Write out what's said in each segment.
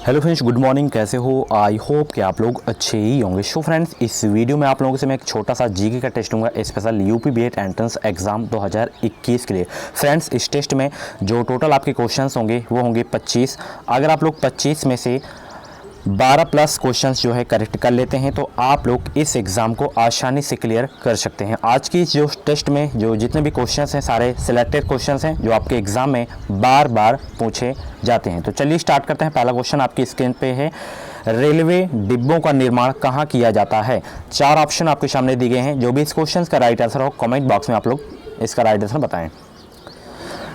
Hello friends, good morning. कैसे हो? I hope कि आप लोग अच्छे ही होंगे। सो फ्रेंड्स, इस वीडियो में आप लोगों से मैं एक छोटा सा जीके का टेस्ट दूंगा special UP BEd entrance exam 2021 के लिए। फ्रेंड्स, इस टेस्ट में जो टोटल आपके क्वेश्चंस होंगे वो होंगे 25। अगर आप लोग 25 में से 12 प्लस क्वेश्चंस जो है करेक्ट कर लेते हैं तो आप लोग इस एग्ज़ाम को आसानी से क्लियर कर सकते हैं। आज की जो टेस्ट में जो जितने भी क्वेश्चंस हैं सारे सिलेक्टेड क्वेश्चंस हैं जो आपके एग्ज़ाम में बार बार पूछे जाते हैं। तो चलिए स्टार्ट करते हैं। पहला क्वेश्चन आपकी स्क्रीन पे है, रेलवे डिब्बों का निर्माण कहाँ किया जाता है? 4 ऑप्शन आपके सामने दिए गए हैं। जो भी इस क्वेश्चन का राइट आंसर हो कॉमेंट बॉक्स में आप लोग इसका राइट आंसर बताएँ।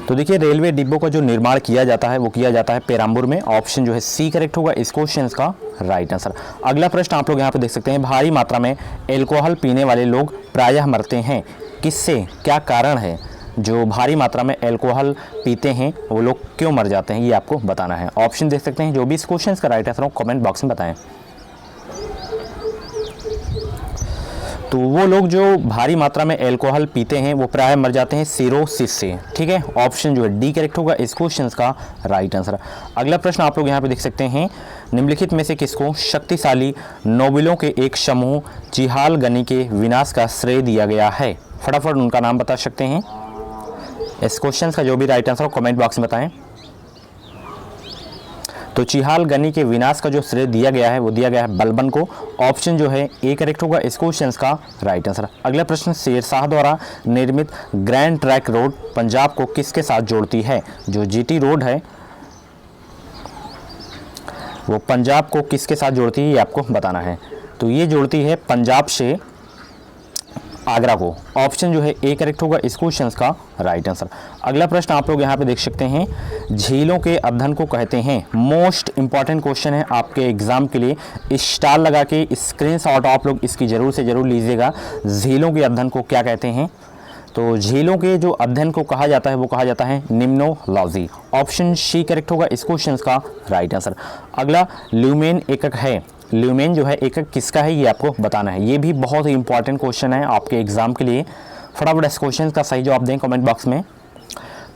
तो देखिए, रेलवे डिब्बों का जो निर्माण किया जाता है वो किया जाता है पेराम्बूर में। ऑप्शन जो है सी करेक्ट होगा इस क्वेश्चन का राइट आंसर। अगला प्रश्न आप लोग यहाँ पे देख सकते हैं, भारी मात्रा में एल्कोहल पीने वाले लोग प्रायः मरते हैं, किससे? क्या कारण है? जो भारी मात्रा में एल्कोहल पीते हैं वो लोग क्यों मर जाते हैं, ये आपको बताना है। ऑप्शन देख सकते हैं। जो भी इस क्वेश्चन का राइट आंसर हो कॉमेंट बॉक्स में बताएं। तो वो लोग जो भारी मात्रा में एल्कोहल पीते हैं वो प्रायः मर जाते हैं सिरोसिस से। ठीक है, ऑप्शन जो है डी करेक्ट होगा इस क्वेश्चन का राइट आंसर। अगला प्रश्न आप लोग यहाँ पे देख सकते हैं, निम्नलिखित में से किसको शक्तिशाली नोबेलों के एक समूह चिहालगनी के विनाश का श्रेय दिया गया है? फटाफट उनका नाम बता सकते हैं। इस क्वेश्चन का जो भी राइट आंसर हो कमेंट बॉक्स में बताएं। तो चिहालगनी के विनाश का जो श्रेय दिया गया है वो दिया गया है बलबन को। ऑप्शन जो है ए करेक्ट होगा इस क्वेश्चन का राइट आंसर। अगला प्रश्न, शेरशाह द्वारा निर्मित ग्रैंड ट्रैंक रोड पंजाब को किसके साथ जोड़ती है? जो जीटी रोड है वो पंजाब को किसके साथ जोड़ती है ये आपको बताना है। तो ये जोड़ती है पंजाब से आगरा को। ऑप्शन जो है ए करेक्ट होगा इस क्वेश्चन का राइट आंसर। अगला प्रश्न आप लोग यहाँ पे देख सकते हैं, झीलों के अध्ययन को कहते हैं? मोस्ट इंपॉर्टेंट क्वेश्चन है आपके एग्जाम के लिए। स्टार लगा के स्क्रीनशॉट आप लोग इसकी जरूर से जरूर लीजिएगा। झीलों के अध्ययन को क्या कहते हैं? तो झीलों के जो अध्ययन को कहा जाता है वो कहा जाता है निम्नोलॉजी। ऑप्शन सी करेक्ट होगा इस क्वेश्चन का राइट आंसर। अगला, ल्यूमेन एकक है, ल्यूमेन जो है एकक किसका है ये आपको बताना है। ये भी बहुत ही इंपॉर्टेंट क्वेश्चन है आपके एग्जाम के लिए। फटाफट इस क्वेश्चन का सही जवाब दें कमेंट बॉक्स में।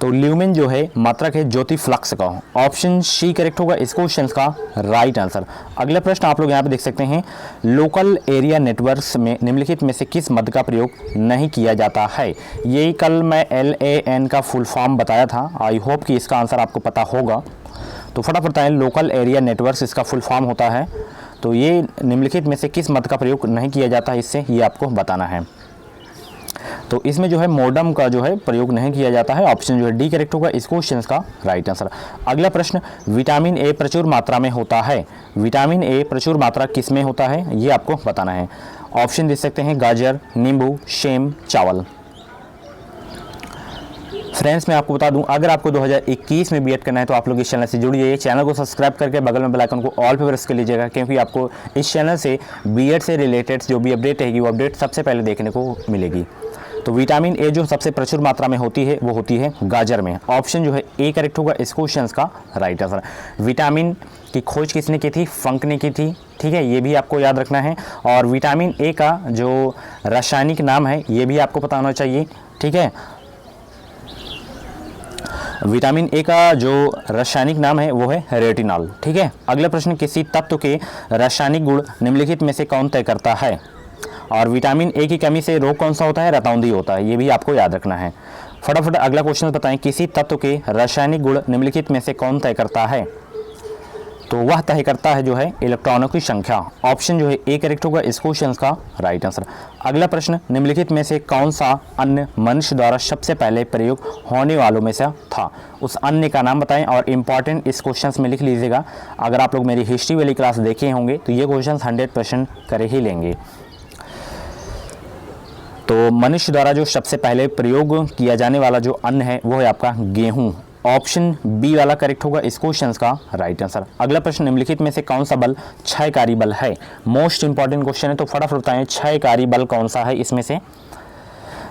तो ल्यूमेन जो है मात्रक है ज्योति फ्लक्स का। ऑप्शन सी करेक्ट होगा इस क्वेश्चन का राइट आंसर। अगला प्रश्न आप लोग यहाँ पे देख सकते हैं, लोकल एरिया नेटवर्क्स में निम्नलिखित में से किस मद का प्रयोग नहीं किया जाता है? यही कल मैं LAN का फुल फॉर्म बताया था। आई होप कि इसका आंसर आपको पता होगा। तो फटाफट बताएं, लोकल एरिया नेटवर्क्स इसका फुल फॉर्म होता है। तो ये निम्नलिखित में से किस मद का प्रयोग नहीं किया जाता है, इससे ये आपको बताना है। तो इसमें जो है मोडम का जो है प्रयोग नहीं किया जाता है। ऑप्शन जो है डी करेक्ट होगा इस क्वेश्चन का राइट आंसर। अगला प्रश्न, विटामिन ए प्रचुर मात्रा में होता है। विटामिन ए प्रचुर मात्रा किस में होता है ये आपको बताना है। ऑप्शन दे सकते हैं गाजर, नींबू, सेम, चावल। फ्रेंड्स, मैं आपको बता दूं, अगर आपको 2021 में बीएड करना है तो आप लोग इस चैनल से जुड़ जाइए। चैनल को सब्सक्राइब करके बगल में बेल आइकन को ऑल पे प्रेस कर लीजिएगा, क्योंकि आपको इस चैनल से बीएड से रिलेटेड जो भी अपडेट रहेगी वो अपडेट सबसे पहले देखने को मिलेगी। तो विटामिन ए जो सबसे प्रचुर मात्रा में होती है वो होती है गाजर में। ऑप्शन जो है ए करेक्ट होगा इस क्वेश्चन का राइट आंसर। विटामिन की खोज किसने की थी? फंक ने की थी। ठीक है, ये भी आपको याद रखना है। और विटामिन ए का जो रासायनिक नाम है ये भी आपको पता होना चाहिए। ठीक है, विटामिन ए का जो रासायनिक नाम है वो है रेटिनॉल। ठीक है, अगला प्रश्न, किसी तत्व के रासायनिक गुण निम्नलिखित में से कौन तय करता है? और विटामिन ए की कमी से रोग कौन सा होता है? रतौंधी होता है। ये भी आपको याद रखना है। फटाफट अगला क्वेश्चन बताएं, किसी तत्व के रासायनिक गुण निम्नलिखित में से कौन तय करता है? तो वह तय करता है जो है इलेक्ट्रॉनों की संख्या। ऑप्शन जो है ए करेक्ट होगा इस क्वेश्चन का राइट आंसर। अगला प्रश्न, निम्नलिखित में से कौन सा अन्य मनुष्य द्वारा सबसे पहले प्रयोग होने वालों में से था? उस अन्य का नाम बताएं। और इम्पॉर्टेंट इस क्वेश्चन में लिख लीजिएगा। अगर आप लोग मेरी हिस्ट्री वाली क्लास देखे होंगे तो ये क्वेश्चन 100% कर ही लेंगे। तो मनुष्य द्वारा जो सबसे पहले प्रयोग किया जाने वाला जो अन्न है वो है आपका गेहूं। ऑप्शन बी वाला करेक्ट होगा इस क्वेश्चन का राइट आंसर। अगला प्रश्न, निम्नलिखित में से कौन सा बल क्षयकारी बल है? मोस्ट इंपॉर्टेंट क्वेश्चन है, तो फटाफट बताएं क्षयकारी बल कौन सा है इसमें से?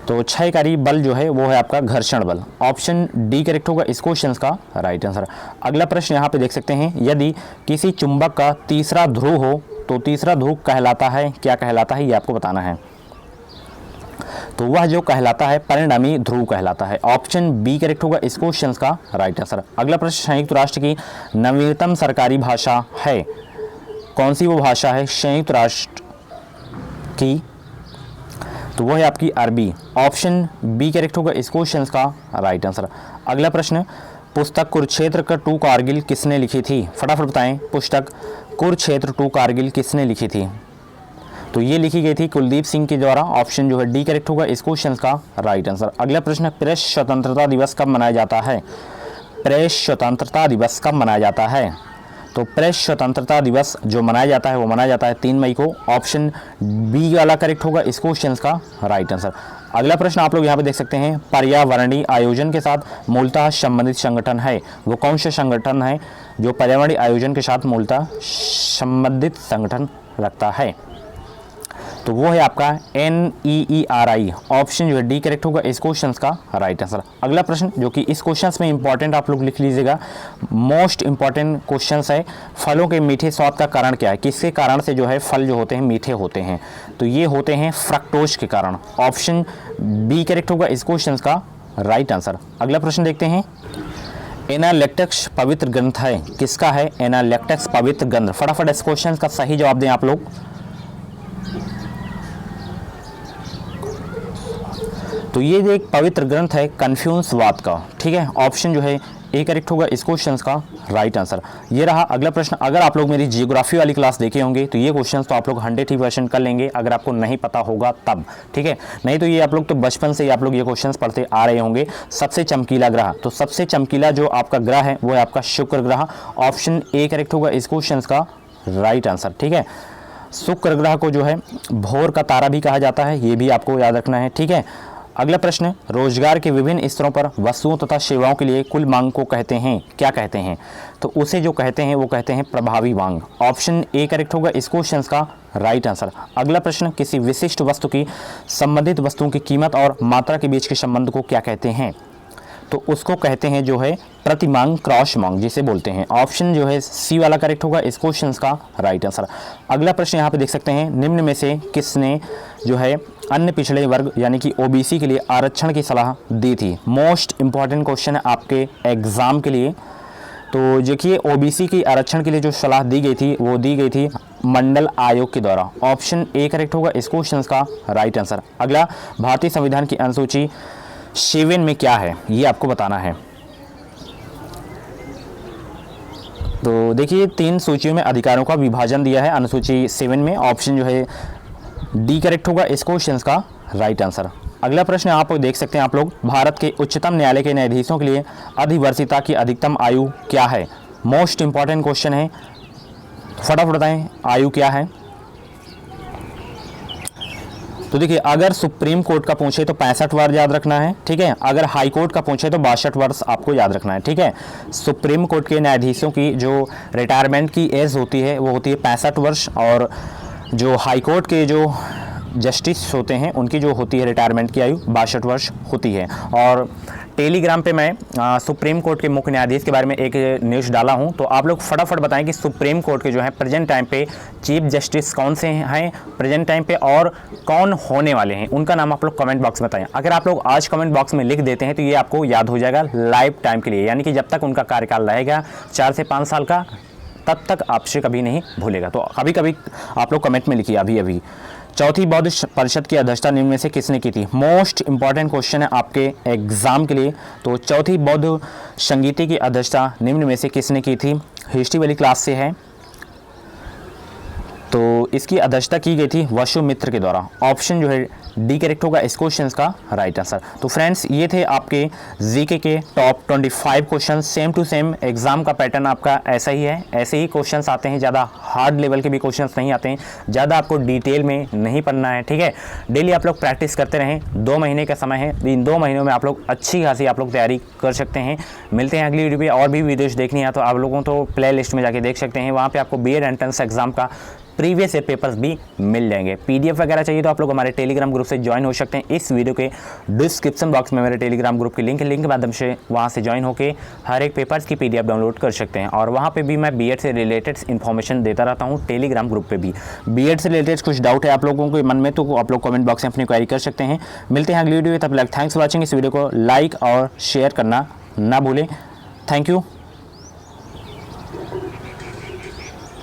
तो क्षयकारी बल जो है वो है आपका घर्षण बल। ऑप्शन डी करेक्ट होगा इस क्वेश्चन का राइट आंसर। अगला प्रश्न यहाँ पे देख सकते हैं, यदि किसी चुंबक का तीसरा ध्रुव हो तो तीसरा ध्रुव कहलाता है क्या कहलाता है ये आपको बताना है। तो वह जो कहलाता है परिणामी ध्रुव कहलाता है। ऑप्शन बी करेक्ट होगा इस क्वेश्चन का राइट आंसर। अगला प्रश्न, संयुक्त राष्ट्र की नवीनतम सरकारी भाषा है, कौन सी वो भाषा है संयुक्त राष्ट्र की? तो वो है आपकी अरबी। ऑप्शन बी करेक्ट होगा इस क्वेश्चन का राइट आंसर। अगला प्रश्न, पुस्तक कुरुक्षेत्र का 2 कारगिल किसने लिखी थी? फटाफट बताएं, पुस्तक कुरुक्षेत्र 2 कारगिल किसने लिखी थी? तो ये लिखी गई थी कुलदीप सिंह के द्वारा। ऑप्शन जो है डी करेक्ट होगा इस क्वेश्चन का राइट आंसर। अगला प्रश्न, प्रेस स्वतंत्रता दिवस कब मनाया जाता है? प्रेस स्वतंत्रता दिवस कब मनाया जाता है? तो प्रेस स्वतंत्रता दिवस जो मनाया जाता है वो मनाया जाता है 3 मई को। ऑप्शन बी वाला करेक्ट होगा इस क्वेश्चन का राइट आंसर। अगला प्रश्न आप लोग यहाँ पे देख सकते हैं, पर्यावरणीय आयोजन के साथ मूलतः संबंधित संगठन है, वो कौन सा संगठन है जो पर्यावरणीय आयोजन के साथ मूलतः संबंधित संगठन रखता है? तो वो है आपका NEERI। ऑप्शन जो है डी करेक्ट होगा इस क्वेश्चन का राइट आंसर। अगला प्रश्न जो कि इस क्वेश्चन में इंपॉर्टेंट आप लोग लिख लीजिएगा, मोस्ट इंपॉर्टेंट क्वेश्चन है, फलों के मीठे स्वाद का कारण क्या है? किसके कारण से जो है फल जो होते हैं मीठे होते हैं? तो ये होते हैं फ्रक्टोज के कारण। ऑप्शन बी करेक्ट होगा इस क्वेश्चन का राइट आंसर। अगला प्रश्न देखते हैं, एनालेक्टिक्स पवित्र ग्रंथ है, किसका है एनालेक्टिक्स पवित्र ग्रंथ? फटाफट इस क्वेश्चन का सही जवाब दें आप लोग। तो ये जो एक पवित्र ग्रंथ है कन्फ्यूशनवाद का, ठीक है। ऑप्शन जो है ए करेक्ट होगा इस क्वेश्चन का राइट आंसर। ये रहा अगला प्रश्न। अगर आप लोग मेरी जियोग्राफी वाली क्लास देखे होंगे तो ये क्वेश्चन तो आप लोग 100% कर लेंगे अगर आपको नहीं पता होगा तब, ठीक है। नहीं तो ये आप लोग तो बचपन से ही आप लोग ये क्वेश्चन पढ़ते आ रहे होंगे। सबसे चमकीला ग्रह, तो सबसे चमकीला जो आपका ग्रह है वो है आपका शुक्र ग्रह। ऑप्शन ए करेक्ट होगा इस क्वेश्चन का राइट आंसर, ठीक है। शुक्र ग्रह को जो है भोर का तारा भी कहा जाता है, ये भी आपको याद रखना है, ठीक है। अगला प्रश्न, रोजगार के विभिन्न स्तरों पर वस्तुओं तथा सेवाओं के लिए कुल मांग को कहते हैं, क्या कहते हैं? तो उसे जो कहते हैं वो कहते हैं प्रभावी मांग। ऑप्शन ए करेक्ट होगा इस क्वेश्चन का राइट आंसर। अगला प्रश्न, किसी विशिष्ट वस्तु की संबंधित वस्तुओं की कीमत और मात्रा के बीच के संबंध को क्या कहते हैं? तो उसको कहते हैं जो है प्रति मांग, क्रॉस मांग जिसे बोलते हैं। ऑप्शन जो है सी वाला करेक्ट होगा इस क्वेश्चन का राइट आंसर। अगला प्रश्न यहाँ पे देख सकते हैं, निम्न में से किसने जो है अन्य पिछड़े वर्ग यानी कि ओबीसी के लिए आरक्षण की सलाह दी थी? मोस्ट इंपॉर्टेंट क्वेश्चन है आपके एग्जाम के लिए। तो देखिए ओबीसी की आरक्षण के लिए जो सलाह दी गई थी वो दी गई थी मंडल आयोग के द्वारा। ऑप्शन ए करेक्ट होगा इस क्वेश्चन का राइट आंसर। अगला, भारतीय संविधान की अनुसूची 7 में क्या है ये आपको बताना है। तो देखिए 3 सूचियों में अधिकारों का विभाजन दिया है अनुसूची 7 में। ऑप्शन जो है डी करेक्ट होगा इस क्वेश्चन का राइट आंसर। अगला प्रश्न आप देख सकते हैं आप लोग, भारत के उच्चतम न्यायालय के न्यायाधीशों के लिए अधिवर्षीयता की अधिकतम आयु क्या है? मोस्ट इंपॉर्टेंट क्वेश्चन है, फटाफट बताएं आयु क्या है। तो देखिए अगर सुप्रीम कोर्ट का पूछे तो 65 वर्ष याद रखना है, ठीक है। अगर हाई कोर्ट का पूछे तो 62 वर्ष आपको याद रखना है, ठीक है। सुप्रीम कोर्ट के न्यायाधीशों की जो रिटायरमेंट की एज होती है वो होती है 65 वर्ष, और जो हाई कोर्ट के जो जस्टिस होते हैं उनकी जो होती है रिटायरमेंट की आयु 62 वर्ष होती है। और टेलीग्राम पे मैं सुप्रीम कोर्ट के मुख्य न्यायाधीश के बारे में एक न्यूज़ डाला हूं, तो आप लोग फटाफट बताएं कि सुप्रीम कोर्ट के जो है प्रेजेंट टाइम पे चीफ जस्टिस कौन से हैं प्रेजेंट टाइम पे और कौन होने वाले हैं, उनका नाम आप लोग कमेंट बॉक्स में बताएं। अगर आप लोग आज कमेंट बॉक्स में लिख देते हैं तो ये आपको याद हो जाएगा लाइफ टाइम के लिए, यानी कि जब तक उनका कार्यकाल रहेगा 4 से 5 साल का, तब तक आपसे कभी नहीं भूलेगा। तो कभी कभी आप लोग कमेंट में लिखिए अभी। चौथी बौद्ध परिषद की अध्यक्षता निम्न में से किसने की थी? मोस्ट इंपॉर्टेंट क्वेश्चन है आपके एग्जाम के लिए। तो चौथी बौद्ध संगीति की अध्यक्षता निम्न में से किसने की थी? हिस्ट्री वाली क्लास से है, तो इसकी अध्यक्षता की गई थी वसुमित्र के द्वारा। ऑप्शन जो है डी करेक्ट होगा इस क्वेश्चन का राइट आंसर। तो फ्रेंड्स ये थे आपके जीके के top 25 question. Same to same exam का पैटर्न आपका ऐसा ही है, ऐसे ही क्वेश्चंस आते हैं, ज़्यादा हार्ड लेवल के भी क्वेश्चंस नहीं आते हैं, ज़्यादा आपको डिटेल में नहीं पढ़ना है, ठीक है। डेली आप लोग प्रैक्टिस करते रहें, 2 महीने का समय है, इन 2 महीनों में आप लोग अच्छी खासी आप लोग तैयारी कर सकते हैं। मिलते हैं अगली वीडियो पे। और भी वीडियोज़ देखनी है तो आप लोगों तो प्ले लिस्ट में जाके देख सकते हैं, वहाँ पर आपको BED एंट्रेंस एग्जाम का प्रीवियस ईयर पेपर्स भी मिल जाएंगे। पीडीएफ वगैरह चाहिए तो आप लोग हमारे टेलीग्राम ग्रुप से ज्वाइन हो सकते हैं। इस वीडियो के डिस्क्रिप्शन बॉक्स में मेरे टेलीग्राम ग्रुप की लिंक के माध्यम से वहाँ से ज्वाइन होकर हर एक पेपर्स की पीडीएफ डाउनलोड कर सकते हैं। और वहाँ पे भी मैं बीएड से रिलेटेड इन्फॉर्मेशन देता रहता हूँ टेलीग्राम ग्रुप पे भी। बीएड से रिलेटेड कुछ डाउट है आप लोगों के मन में तो आप लोग कमेंट बॉक्स में अपनी क्वेरी कर सकते हैं। मिलते हैं अगली वीडियो में, तब तक थैंक्स फॉर वॉचिंग। इस वीडियो को लाइक और शेयर करना ना भूलें। Thank you.